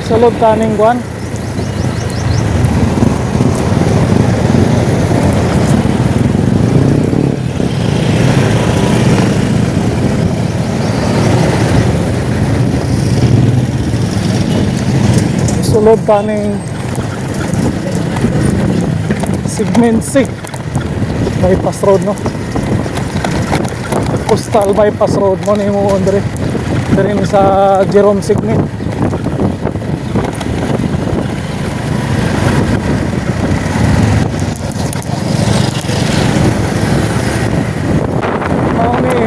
sulod kaning kuan. Sulod kaning segment C bypass road, no? Coastal bypass road mo ni mo dire ni sa Jerome segment.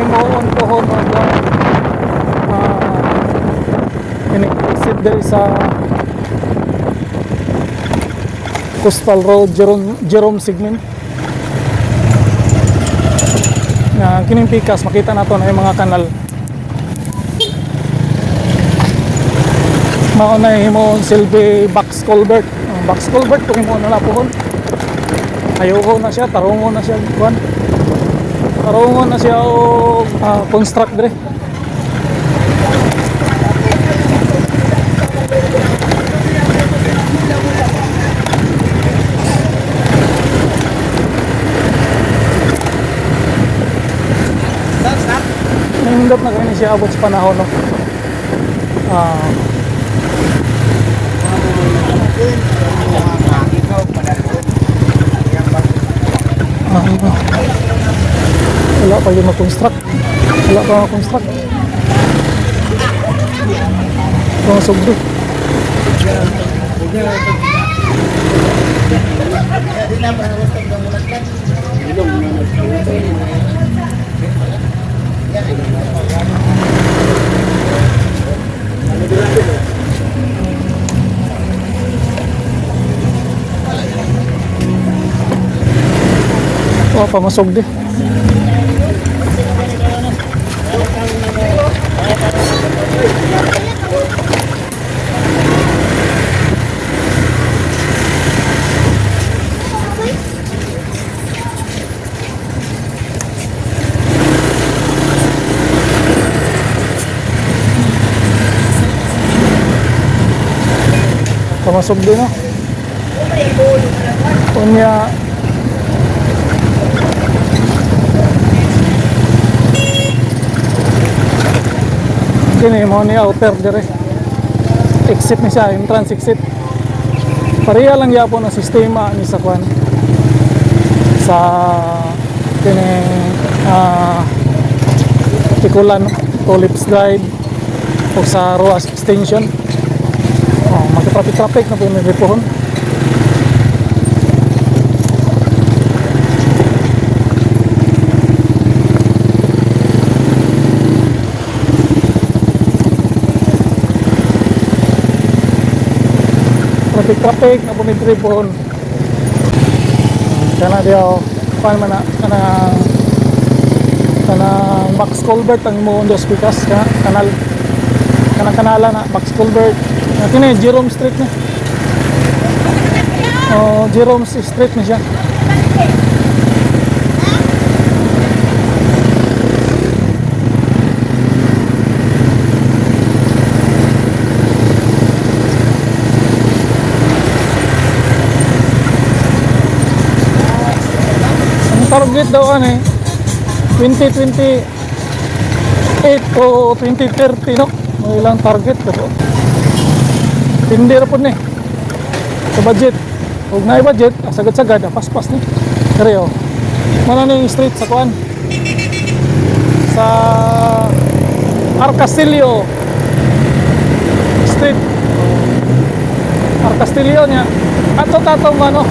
Moon pohon ini-exit dari sa Coastal Road Jerome segment. Na kining pikas makita nato na yung mga kanal. Mao na himo silbi box culvert. Box culvert kung himo na lapuhon. Ayoko na siya, tarungon na siya kuan. Tarungon na siya o construct dire. Nindot na kayo siya abot sa panahon, no? Wala pa yung mag-construct. Wala pa mag-construct. Mga sugdo. Oh, pamasog di. Pamasog din, no? Punya kini mo ni outer dire. Exit ni siya, entrance exit. Pareha lang yapon ang sistema ni sa kwan. Sa kini Tikulan, Tulips Drive o sa Ruas Extension. Magka-traffic na po yung nagripuhon. Traffic na po nagripuhon. Kana diyo, paano man na kanang box culvert ang mo dos pikas kanal kanala na box culvert. Kini Jerome Street na. Jerome Street na siya. Ang target daw ano 2028 o 2030, no? May ilang target pero hindi ra po ni sa budget. Huwag na i-budget, sagad-sagad, paspas ni. Pero mana ni street sa kuan sa Arcastillo Street. Arcastillo niya ato tatong ano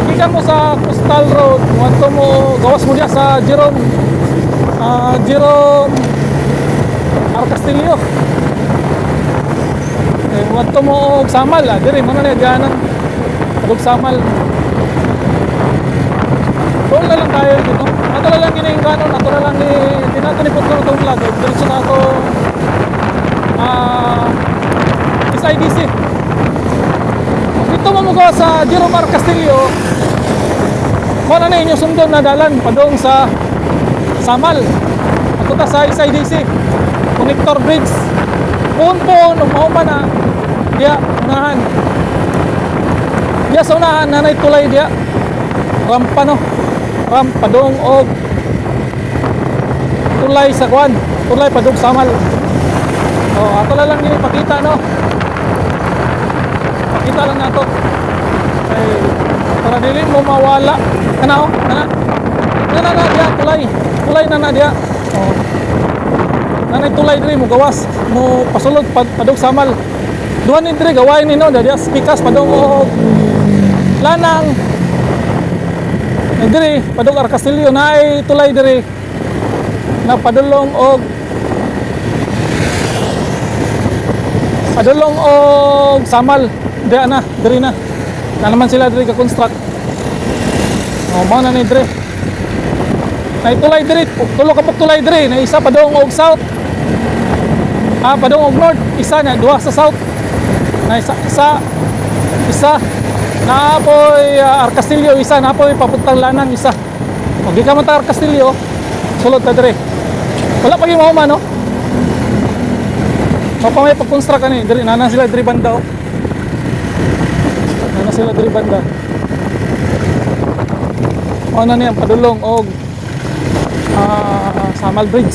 pagkikan mo sa Coastal Road wanto mo gawas mo diya sa Jerome Arcastillo. Wanto mo og Samal diri mo na diyan ang og Samal. Doon na lang tayo dito. Ato na lang kining kanon, ato na lang ni dinato ni putlo tong vlog. Diretso na ato SIDC. Dito mo gawa sa Jerome Arcastillo. Mo na inyo sundon na dalan padong sa Samal. Ato ta sa SIDC. Kung connector bridge. Puon-puon, umahuman na. Diya, unahan. Diya sa unahan, nanay tulay diya. Rampa no. Rampa dong og tulay sa kwan. Tulay padung samal. Oh, ato na lang yung ipakita no. Pakita lang nato. Ay, para dili mo mawala. Kana oh, kana. Na diya tulay. Tulay na diya. Oh. Nanay tulay diri mo gawas mo pasulod padung samal. Duhan ni diri gawain ni no diya pikas padung og lanang. Diri padung Arcastillo na ay tulay diri na padulong og samal diya na diri na naman sila diri ka construct. Oh, mao na ni diri na tulay diri tulo ka tulay diri na isa padung og south, padung og north, isa na duha sa south na isa na apoy Arcastillo, isa na apoy papuntang lanang isa. Pag di ka man ta Arcastillo sulod ta diri wala pa yung mahuma no. Papamay pag-construct ka ni diri nana sila diri banda oh. Nana sila diri banda. Ano niya padulong og Samal Bridge.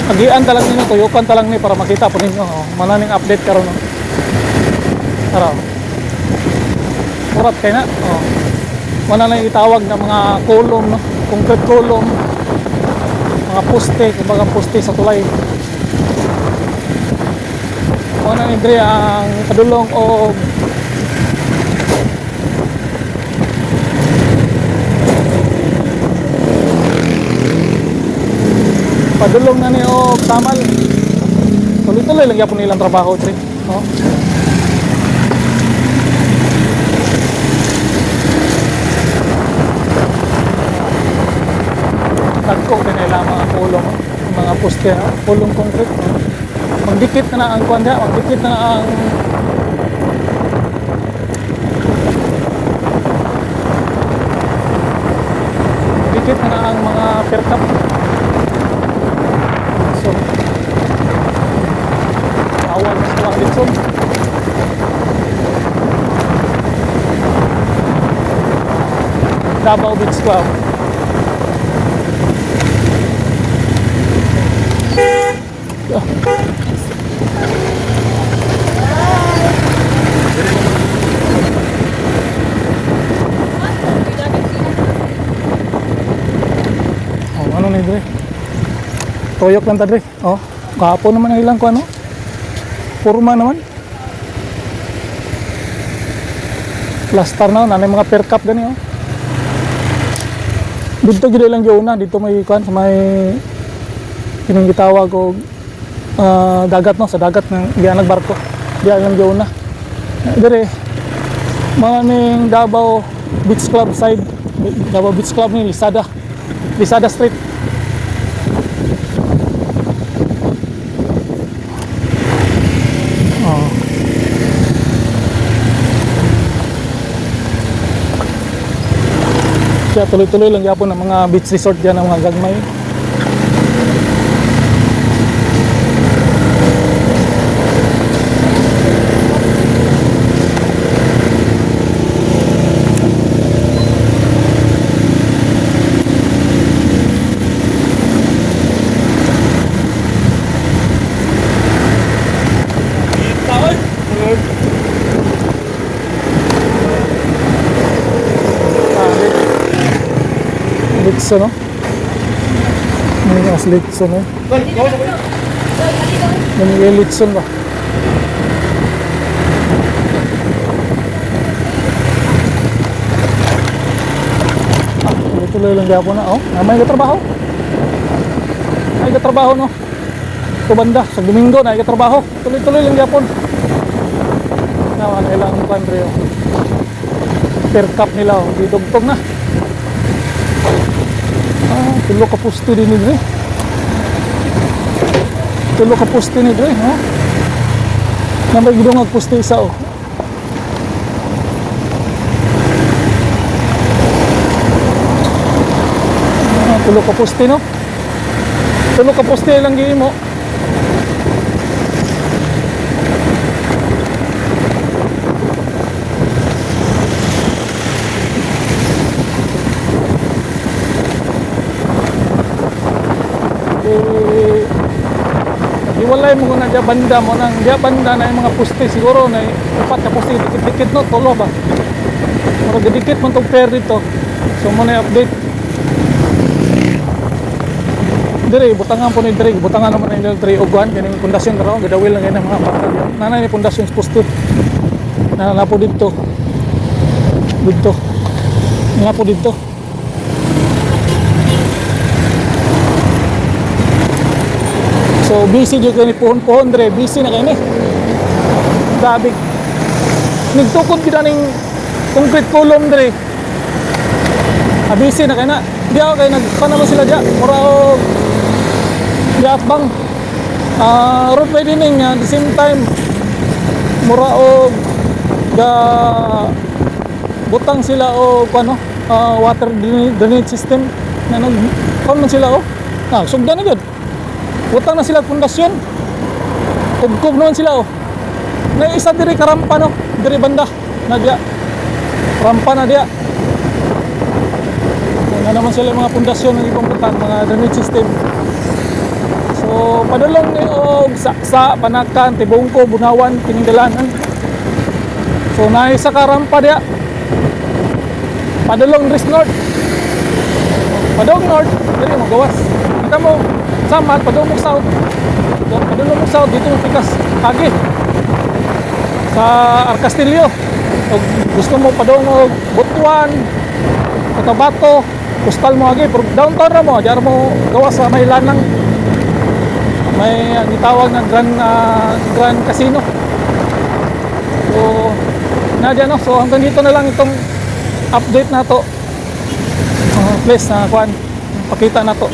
Pagian talang ninyo, tuyukan talang ni para makita po ninyo. Oh. Mananing update karon no. Tara. Murat kay na. Oh. Mana na itawag na mga column no, concrete column. Mga poste, kumbaga poste sa tulay. Mana ni diri ang padulong o padulong na ni og samal. Tuloy-tuloy lang yapon nilang trabaho diri. Oh. Tagko din nila mga pulong, mga poste, pulong concrete. Magdikit na ang kuwan diha, magdikit na ang magdikit na ang mga perkap. So, awan na sa mga litson. Davao Beach Club. Ano na dre? Toyok lang ta dre. Oh, kahapon naman ang ilang ko ano. Purma naman. Plaster na nanay mga per cup gani oh. Dito gid lang gyud na dito may kuan sa may kining gitawag og dagat no, sa dagat ng diyan nagbarko. Diyan lang gyud na. Dire maning Davao Beach Club side. Davao Beach Club ni Lisada Street. Kaya tuloy-tuloy lang yapon ng mga beach resort dyan ng mga gagmay. Litson no? May mas Litson eh. May Litson ba? Tuloy lang diya po na oh. May katrabaho. May katrabaho no. Ito banda sa Domingo na katrabaho. Tuloy-tuloy lang diya po. Naman ilang country oh. Per cup nila oh. Didugtog na. Tulo ka pusto din nila Tulo ka poste ni Dre, no? Na may gidong poste isa, oh. Tulo ka poste, no? Tulo ka poste lang gini mo. Iwalay mo na diya banda mo nang diya banda na yung mga poste siguro na upat ka poste dikit-dikit no tulo ba. Pero dikit man tong pair dito. So mo na update. Dire butangan po ni Dire, butangan naman ni Dire ugwan kaning pundasyon raw gadawil lang ng mga bata diyan. Nanay ni pundasyon poste. Na po dito. Dito. Nga po dito. So busy juga ni pohon-pohon Dre, busy na kayo ni. Grabe. Nagtukod kita ning concrete column Dre. Busy na kayo na. Di ako kayo nagpanaman sila dyan. Mura o diapbang. Road widening at the same time mura o butang sila o ano, water drainage system na nagkaroon sila o. Sugdan na yun. Butang na sila pundasyon. Kub-kub naman sila oh. Na isa diri karampa no, diri banda na dia. Rampa na dia. Na naman sila mga pundasyon ng ipambutan, mga drainage system. So padulong ni og saksa, panakan, tibungko, bunawan, tiningdalanan. So na isa karampa dia. Padulong Ris North. Padulong North, diri mo gawas. Kita mo sama padulong mo south. Padulong mo south dito mo pikas kagi sa Arcastillo. O gusto mo padulong mo Butuan, Cotabato, postal mo agi pero downtown ra mo, diar mo gawas sa may lanang. May gitawag na Grand Casino. So na diyan no. So hanggang dito na lang itong update na to. Please na kuan pakita na to.